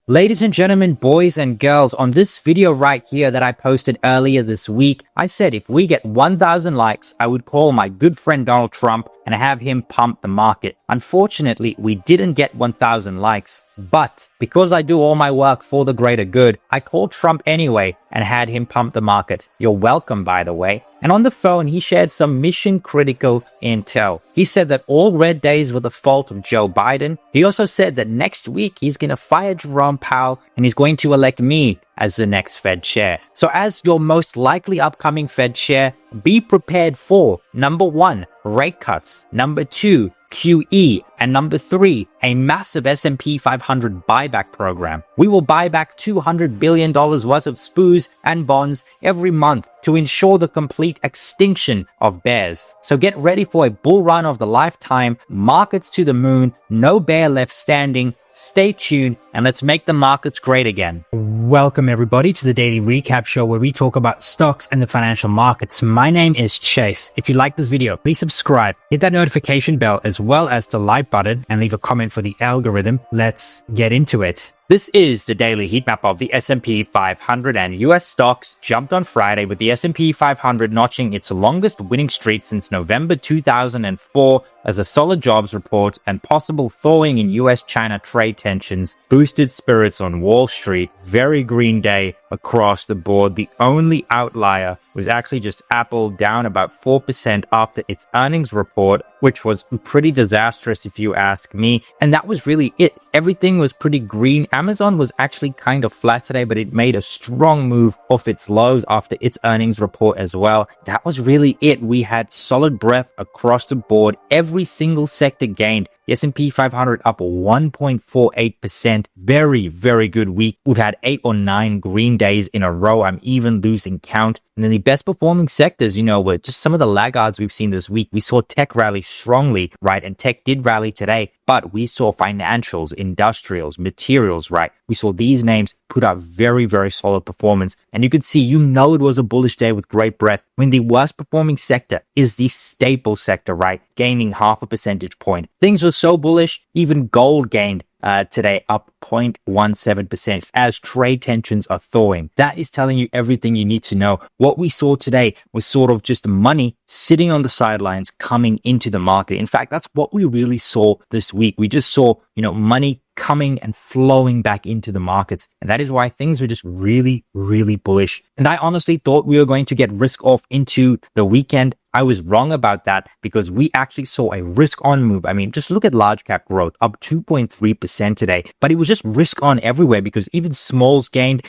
Ladies and gentlemen, boys and girls, on this video right here that I posted earlier this week, I said if we get 1,000 likes, I would call my good friend Donald Trump and have him pump the market. Unfortunately, we didn't get 1,000 likes. But because I do all my work for the greater good, I called Trump anyway and had him pump the market. You're welcome, by the way. And on the phone, he shared some mission-critical intel. He said that all red days were the fault of Joe Biden. He also said that next week he's going to fire Jerome Powell and he's going to elect me as the next Fed chair. So as your most likely upcoming Fed chair, be prepared for number 1, rate cuts, number 2, QE, and number 3, a massive S&P 500 buyback program. We will buy back $200 billion worth of SPOOs and bonds every month to ensure the complete extinction of bears. So get ready for a bull run of the lifetime, markets to the moon, no bear left standing. Stay tuned and let's make the markets great again. Welcome everybody to the Daily Recap Show where we talk about stocks and the financial markets. My name is Chase. If you like this video, please subscribe, hit that notification bell as well as the like button and leave a comment for the algorithm. Let's get into it. This is the daily heat map of the S&P 500 and US stocks jumped on Friday with the S&P 500 notching its longest winning streak since November 2004 as a solid jobs report and possible thawing in US-China trade tensions boosted spirits on Wall Street. Very green day across the board. The only outlier was actually just Apple, down about 4% after its earnings report, which was pretty disastrous if you ask me. And that was really it. Everything was pretty green. Amazon was actually kind of flat today, but it made a strong move off its lows after its earnings report as well. That was really it. We had solid breadth across the board. Every single sector gained. The S&P 500 up 1.48%. Very, very good week. We've had 8 or 9 green days in a row. I'm even losing count. And then the best performing sectors, were just some of the laggards we've seen this week. We saw tech rally strongly, right? And tech did rally today, but we saw financials, industrials, materials, right? We saw these names put up very, very solid performance. And you could see, it was a bullish day with great breadth when the worst performing sector is the staple sector, right? Gaining half a percentage point. Things were so bullish, even gold gained today up 0.17% as trade tensions are thawing. That is telling you everything you need to know. What we saw today was sort of just money sitting on the sidelines coming into the market. In fact, that's what we really saw this week. We just saw, money coming and flowing back into the markets. And that is why things were just really, really bullish. And I honestly thought we were going to get risk off into the weekend. I was wrong about that because we actually saw a risk on move. I mean, just look at large cap growth up 2.3% today, but it was just risk on everywhere because even smalls gained,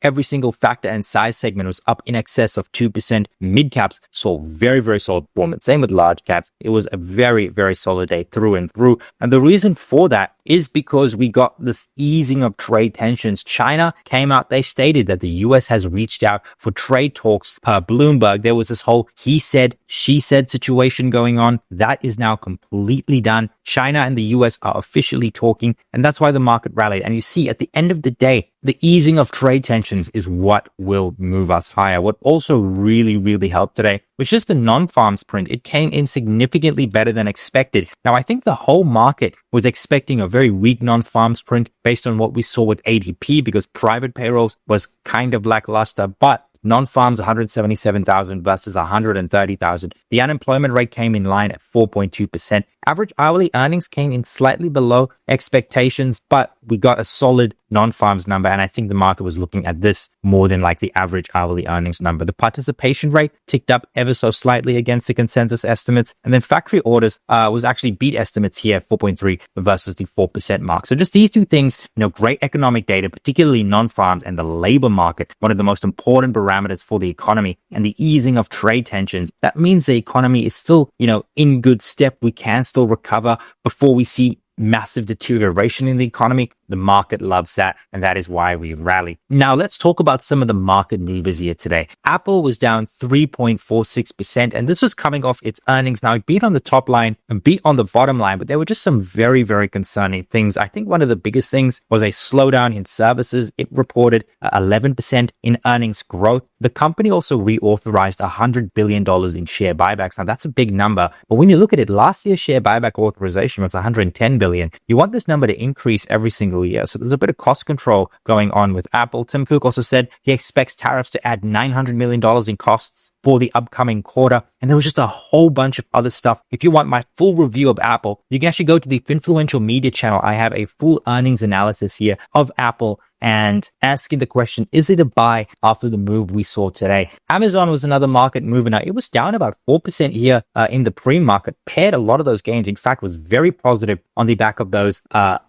every single factor and size segment was up in excess of 2%. Mid caps saw very, very solid performance. Same with large caps. It was a very, very solid day through and through. And the reason for that is because we got this easing of trade tensions. China came out, they stated that the US has reached out for trade talks per Bloomberg. There was this whole he said, she said situation going on. That is now completely done. China and the US are officially talking, and that's why the market rallied. And you see, at the end of the day, the easing of trade tensions is what will move us higher. What also really, really helped today was just the non-farms print. It came in significantly better than expected. Now, I think the whole market was expecting a very weak non-farms print based on what we saw with ADP because private payrolls was kind of lackluster, but non-farms 177,000 versus 130,000. The unemployment rate came in line at 4.2%. Average hourly earnings came in slightly below expectations, but we got a solid non-farms number. And I think the market was looking at this more than like the average hourly earnings number. The participation rate ticked up ever so slightly against the consensus estimates. And then factory orders was actually beat estimates here, 4.3 versus the 4% mark. So just these two things, great economic data, particularly non-farms and the labor market, one of the most important parameters for the economy, and the easing of trade tensions. That means the economy is still, in good step. We can still recover before we see massive deterioration in the economy. The market loves that, and that is why we rally. Now, let's talk about some of the market movers here today. Apple was down 3.46%, and this was coming off its earnings. Now, it beat on the top line and beat on the bottom line, but there were just some very, very concerning things. I think one of the biggest things was a slowdown in services. It reported 11% in earnings growth. The company also reauthorized $100 billion in share buybacks. Now, that's a big number, but when you look at it, last year's share buyback authorization was $110 billion. You want this number to increase every single single year. So there's a bit of cost control going on with Apple. Tim Cook also said he expects tariffs to add $900 million in costs for the upcoming quarter. And there was just a whole bunch of other stuff. If you want my full review of Apple, you can actually go to the FinFluential media channel. I have a full earnings analysis here of Apple and asking the question, is it a buy after the move we saw today? Amazon was another market mover. Now, it was down about 4% here in the pre-market, paired a lot of those gains. In fact, was very positive on the back of those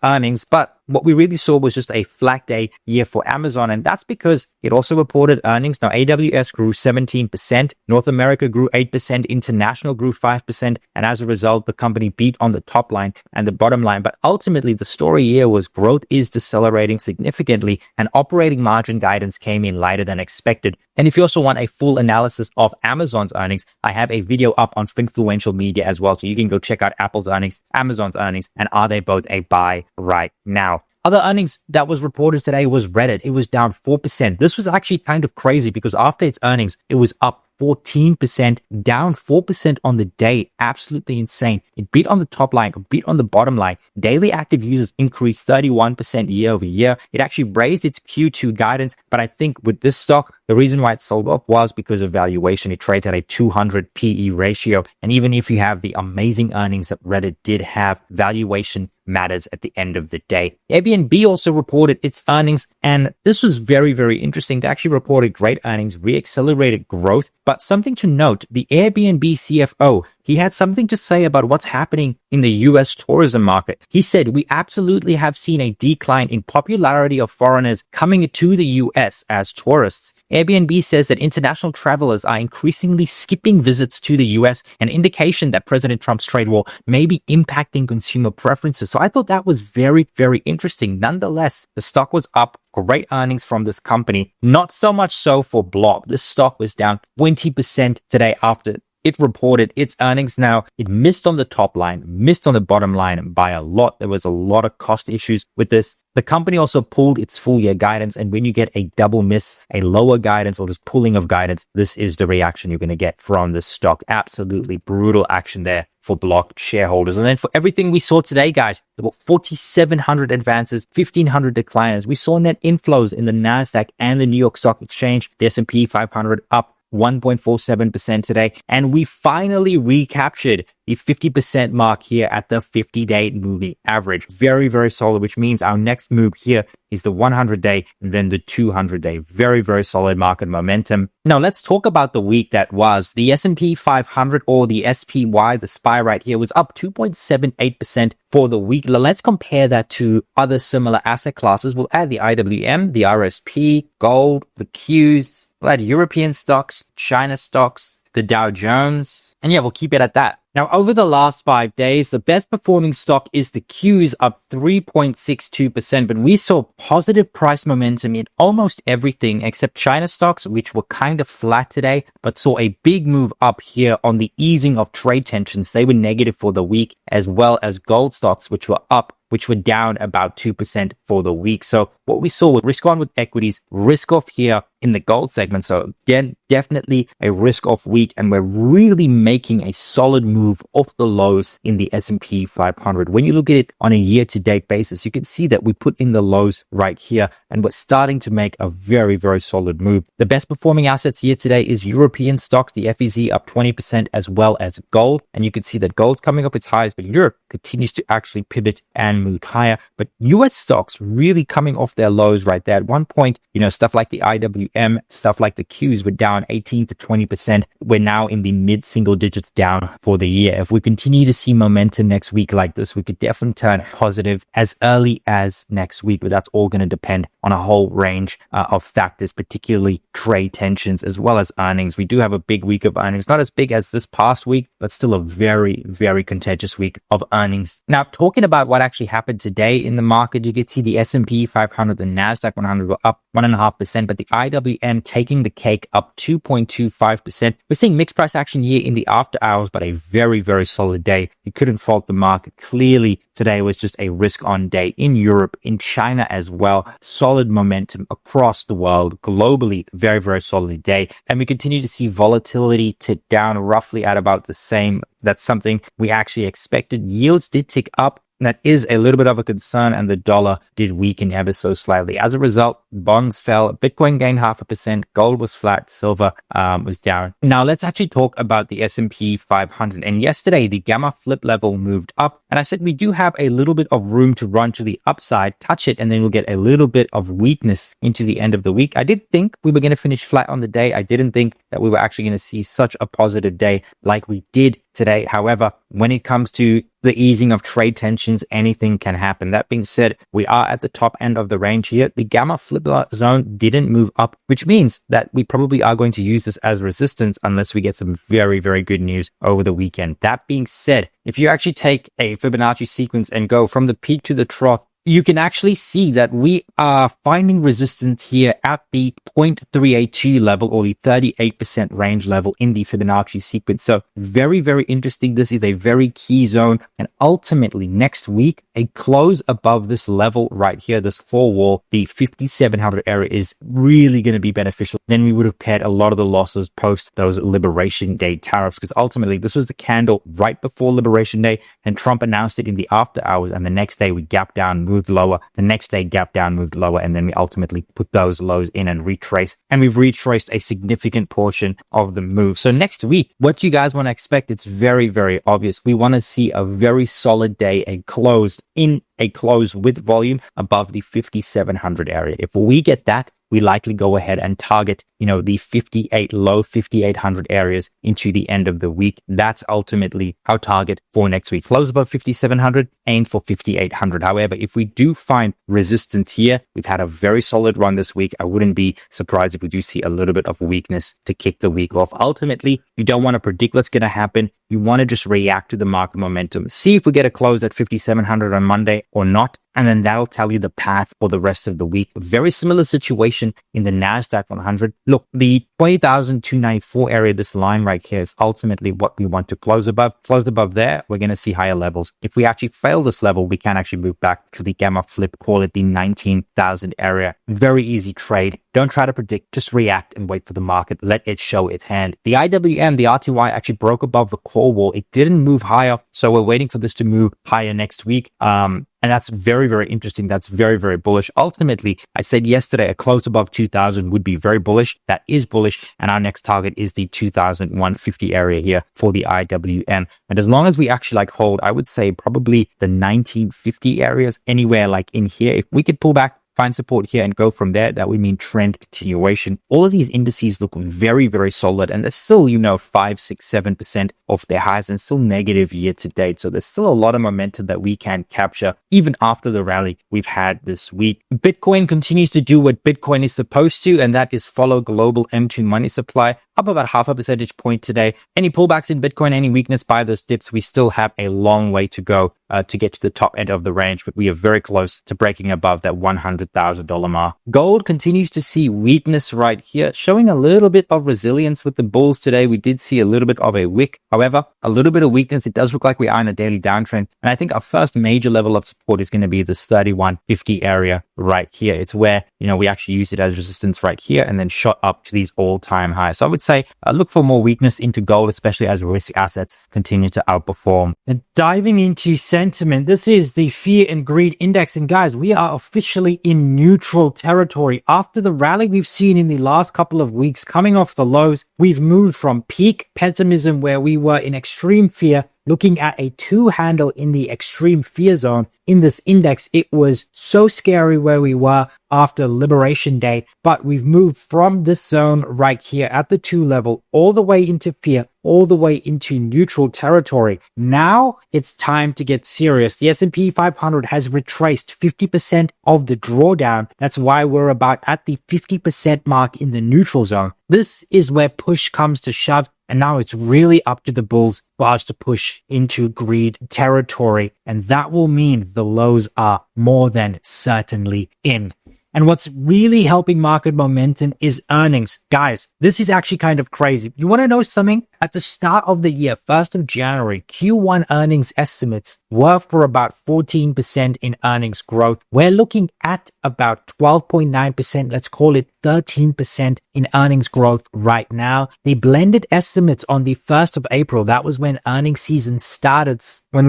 earnings. But what we really saw was just a flat day year for Amazon. And that's because it also reported earnings. Now, AWS grew 17%. North America grew 8%. International grew 5%. And as a result, the company beat on the top line and the bottom line. But ultimately, the story here was growth is decelerating significantly and operating margin guidance came in lighter than expected. And if you also want a full analysis of Amazon's earnings, I have a video up on FinFluential Media as well. So you can go check out Apple's earnings, Amazon's earnings, and are they both a buy right now? Other earnings that was reported today was Reddit. It was down 4%. This was actually kind of crazy because after its earnings, it was up 14%, down 4% on the day. Absolutely insane. It beat on the top line, it beat on the bottom line. Daily active users increased 31% year over year. It actually raised its Q2 guidance, but I think with this stock, the reason why it sold off was because of valuation. It trades at a 200 PE ratio. And even if you have the amazing earnings that Reddit did have, valuation matters at the end of the day. Airbnb also reported its earnings, and this was very, very interesting. They actually reported great earnings, re-accelerated growth. But something to note, the Airbnb CFO, he had something to say about what's happening in the US tourism market. He said, we absolutely have seen a decline in popularity of foreigners coming to the US as tourists. Airbnb says that international travelers are increasingly skipping visits to the US, an indication that President Trump's trade war may be impacting consumer preferences. So I thought that was very, very interesting. Nonetheless, the stock was up. Great earnings from this company. Not so much so for Block. This stock was down 20% today after it reported its earnings. Now, it missed on the top line, missed on the bottom line by a lot. There was a lot of cost issues with this. The company also pulled its full year guidance. And when you get a double miss, a lower guidance or just pulling of guidance, this is the reaction you're going to get from the stock. Absolutely brutal action there for Block shareholders. And then for everything we saw today, guys, there were 4,700 advances, 1,500 decliners. We saw net inflows in the NASDAQ and the New York Stock Exchange. The S&P 500 up 1.47% today. And we finally recaptured the 50% mark here at the 50-day moving average. Very, very solid, which means our next move here is the 100-day and then the 200-day. Very, very solid market momentum. Now, let's talk about the week that was. The S&P 500 or the SPY, the SPY right here, was up 2.78% for the week. Let's compare that to other similar asset classes. We'll add the IWM, the RSP, gold, the Qs. We'll add European stocks, China stocks, the Dow Jones, and yeah, we'll keep it at that. Now, over the last 5 days, the best performing stock is the Qs, up 3.62%, but we saw positive price momentum in almost everything except China stocks, which were kind of flat today, but saw a big move up here on the easing of trade tensions. They were negative for the week, as well as gold stocks, which were up, which were down about 2% for the week. So what we saw was risk on with equities, risk off here in the gold segment. So again, definitely a risk off week, and we're really making a solid move off the lows in the S&P 500. When you look at it on a year-to-date basis, you can see that we put in the lows right here, and we're starting to make a very, very solid move. The best performing assets year today is European stocks, the FEZ up 20%, as well as gold. And you can see that gold's coming up its highs, but Europe continues to actually pivot and move higher. But US stocks really coming off their lows right there. At one point, stuff like the IWM, stuff like the Qs were down 18 to 20%. We're now in the mid-single digits down for the year. If we continue to see momentum next week like this, we could definitely turn positive as early as next week, but that's all going to depend on a whole range of factors, particularly trade tensions as well as earnings. We do have a big week of earnings, not as big as this past week, but still a very, very contentious week of earnings. Now, talking about what actually happened today in the market, you can see the S&P 500, the NASDAQ 100 were up 1.5%, but the IWM taking the cake up 2.25%. We're seeing mixed price action here in the after hours, but a very, very solid day. You couldn't fault the market. Clearly, today was just a risk-on day in Europe, in China as well. Solid momentum across the world, globally, very, very solid day. And we continue to see volatility tick down roughly at about the same. That's something we actually expected. Yields did tick up That is a little bit of a concern, and the dollar did weaken ever so slightly. As a result, bonds fell, Bitcoin gained 0.5%, gold was flat, silver was down. Now let's actually talk about the S&P 500. And yesterday, the gamma flip level moved up, and I said we do have a little bit of room to run to the upside, touch it, and then we'll get a little bit of weakness into the end of the week. I did think we were going to finish flat on the day. I didn't think that we were actually going to see such a positive day like we did today. However, when it comes to the easing of trade tensions, anything can happen. That being said, we are at the top end of the range here. The gamma flip zone didn't move up, which means that we probably are going to use this as resistance unless we get some very, very good news over the weekend. That being said, if you actually take a Fibonacci sequence and go from the peak to the trough, you can actually see that we are finding resistance here at the 0.382 level, or the 38% range level in the Fibonacci sequence. So very, very interesting. This is a very key zone. And ultimately next week, a close above this level right here, this four wall, the 5,700 area, is really going to be beneficial. Then we would have paired a lot of the losses post those Liberation Day tariffs, because ultimately this was the candle right before Liberation Day, and Trump announced it in the after hours. And the next day we gapped down, moved lower. The next day, gap down, moved lower, and then we ultimately put those lows in and retrace. And we've retraced a significant portion of the move. So next week, what do you guys want to expect? It's very, very obvious. We want to see a very solid day, a close with volume above the 5,700 area. If we get that, we likely go ahead and target, the 5,800 areas into the end of the week. That's ultimately our target for next week. Close above 5,700, aim for 5,800. However, if we do find resistance here, we've had a very solid run this week. I wouldn't be surprised if we do see a little bit of weakness to kick the week off. Ultimately, you don't want to predict what's going to happen. You want to just react to the market momentum. See if we get a close at 5,700 on Monday or not. And then that'll tell you the path for the rest of the week. Very similar situation in the NASDAQ 100. Look, the 20,294 area, this line right here, is ultimately what we want to close above. Close above there, we're going to see higher levels. If we actually fail this level, we can actually move back to the gamma flip, call it the 19,000 area. Very easy trade. Don't try to predict, just react and wait for the market. Let it show its hand. The IWM, the RTY, actually broke above the core wall. It didn't move higher, so we're waiting for this to move higher next week. And that's very, very interesting. That's very, very bullish. Ultimately, I said yesterday, a close above 2,000 would be very bullish. That is bullish. And our next target is the 2,150 area here for the IWM. And as long as we actually hold, I would say probably the 1950 areas, anywhere like in here, if we could pull back, find support here and go from there, that would mean trend continuation. All of these indices look very, very solid, and they're still, 5, 6, 7% off their highs and still negative year to date. So there's still a lot of momentum that we can capture even after the rally we've had this week. Bitcoin continues to do what Bitcoin is supposed to, and that is follow global M2 money supply, up about 0.5 percentage point today. Any pullbacks in Bitcoin, any weakness by those dips, we still have a long way to go to get to the top end of the range, but we are very close to breaking above that $100,000 mark. Gold continues to see weakness right here, showing a little bit of resilience with the bulls today. We did see a little bit of a wick. However, a little bit of weakness. It does look like we are in a daily downtrend. And I think our first major level of support is going to be this 3150 area right here. It's where, we actually used it as resistance right here and then shot up to these all-time highs. So I would say look for more weakness into gold, especially as risk assets continue to outperform. And diving into sentiment, this is the fear and greed index. And guys, we are officially in neutral territory. After the rally we've seen in the last couple of weeks, coming off the lows, we've moved from peak pessimism where we were in extreme fear, looking at a 2 handle in the extreme fear zone. In this index, it was so scary where we were after Liberation Day, but we've moved from this zone right here at the 2 level all the way into fear, all the way into neutral territory. Now it's time to get serious. The S&P 500 has retraced 50% of the drawdown. That's why we're about at the 50% mark in the neutral zone. This is where push comes to shove. And now it's really up to the bulls for us to push into greed territory. And that will mean the lows are more than certainly in. And what's really helping market momentum is earnings. Guys, this is actually kind of crazy. You want to know something? At the start of the year, 1st of January, Q1 earnings estimates were for about 14% in earnings growth. We're looking at about 12.9%, let's call it 13% in earnings growth right now. The blended estimates on the 1st of April, that was when earnings season started, when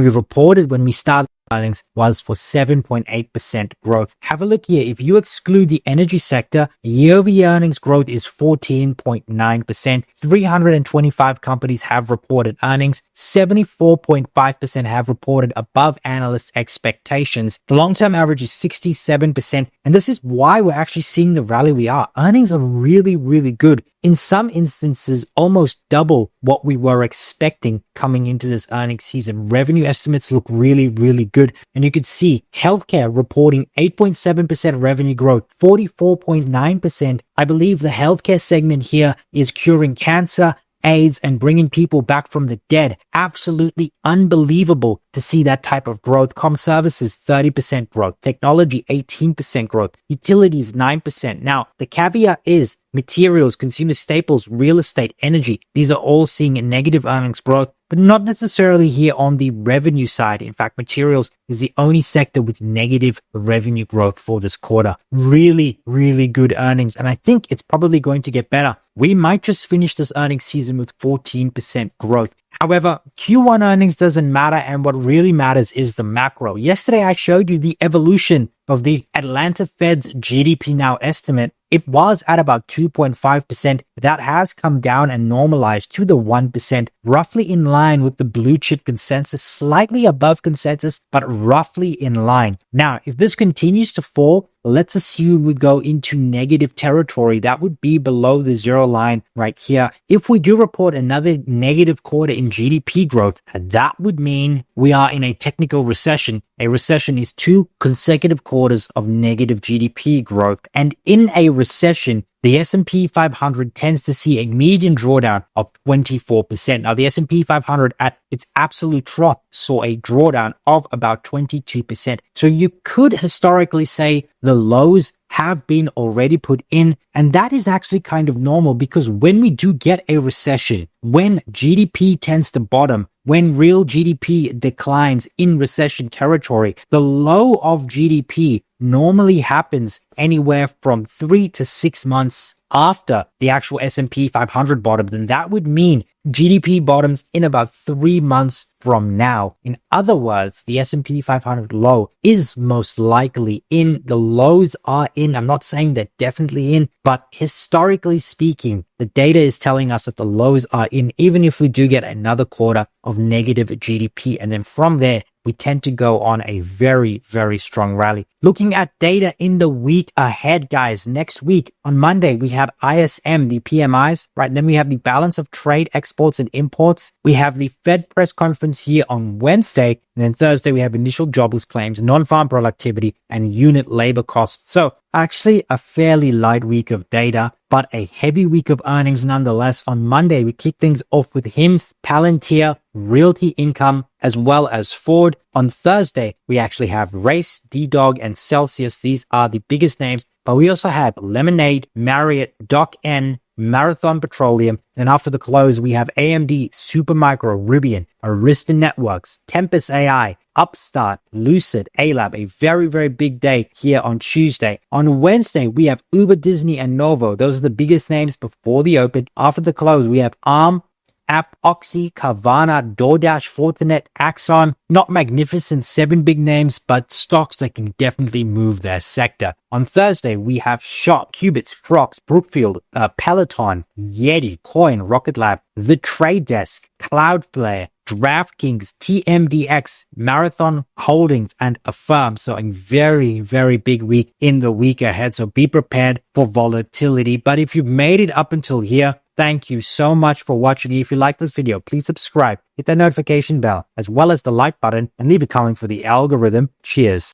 we started earnings was for 7.8% growth. Have a look here. If you exclude the energy sector, year-over-year earnings growth is 14.9%. 325 companies have reported earnings. 74.5% have reported above analyst expectations. The long-term average is 67%. And this is why we're actually seeing the rally we are. Earnings are really, really good. In some instances, almost double what we were expecting coming into this earnings season. Revenue estimates look really, really good. And you could see healthcare reporting 8.7% revenue growth, 44.9%. I believe the healthcare segment here is curing cancer, AIDS, and bringing people back from the dead. Absolutely unbelievable to see that type of growth. Com services, 30% growth. Technology, 18% growth. Utilities, 9%. Now, the caveat is materials, consumer staples, real estate, energy. These are all seeing a negative earnings growth, but not necessarily here on the revenue side. In fact, materials is the only sector with negative revenue growth for this quarter. Really, really good earnings. And I think it's probably going to get better. We might just finish this earnings season with 14% growth. However, Q1 earnings doesn't matter, and what really matters is the macro. Yesterday, I showed you the evolution of the Atlanta Fed's GDP Now estimate. It was at about 2.5%. That has come down and normalized to the 1%, roughly in line with the blue chip consensus, slightly above consensus, but roughly in line. Now, if this continues to fall, let's assume we go into negative territory. That would be below the zero line right here. If we do report another negative quarter in GDP growth, that would mean we are in a technical recession. A recession is 2 consecutive quarters of negative GDP growth. And in a recession, the S&P 500 tends to see a median drawdown of 24%. Now, the S&P 500 at its absolute trough saw a drawdown of about 22%. So you could historically say the lows have been already put in, and that is actually kind of normal because when we do get a recession, when GDP tends to bottom, when real GDP declines in recession territory, the low of GDP normally happens anywhere from 3 to 6 months after the actual S&P 500 bottoms, and that would mean GDP bottoms in about 3 months from now. In other words, the S&P 500 low is most likely in. The lows are in. I'm not saying they're definitely in, but historically speaking, the data is telling us that the lows are in, even if we do get another quarter of negative GDP. And then from there, we tend to go on a very, very strong rally. Looking at data in the week ahead, guys, next week on Monday, we have ISM, the PMIs, right? Then we have the balance of trade, exports and imports. We have the Fed press conference here on Wednesday. And then Thursday, we have initial jobless claims, non-farm productivity, and unit labor costs. So actually a fairly light week of data, but a heavy week of earnings nonetheless. On Monday, we kick things off with HIMSS, Palantir, Realty Income, as well as Ford. On Thursday, we actually have Race, D-Dog, and Celsius. These are the biggest names, but we also have Lemonade, Marriott, Doc N, Marathon Petroleum, and after the close, we have AMD, Supermicro, Rivian, Arista Networks, Tempest AI, Upstart, Lucid, A-Lab, a very, very big day here on Tuesday. On Wednesday, we have Uber, Disney, and Novo. Those are the biggest names before the open. After the close, we have Arm, App, Oxy, Carvana, DoorDash, Fortinet, Axon. Not magnificent 7 big names, but stocks that can definitely move their sector. On Thursday, we have Shop, Qubits, Frox, Brookfield, Peloton, Yeti, Coin, Rocket Lab, The Trade Desk, Cloudflare, DraftKings, TMDX, Marathon Holdings, and Affirm. So a very, very big week in the week ahead. So be prepared for volatility. But if you've made it up until here, thank you so much for watching. If you like this video, please subscribe, hit that notification bell, as well as the like button, and leave a comment for the algorithm. Cheers.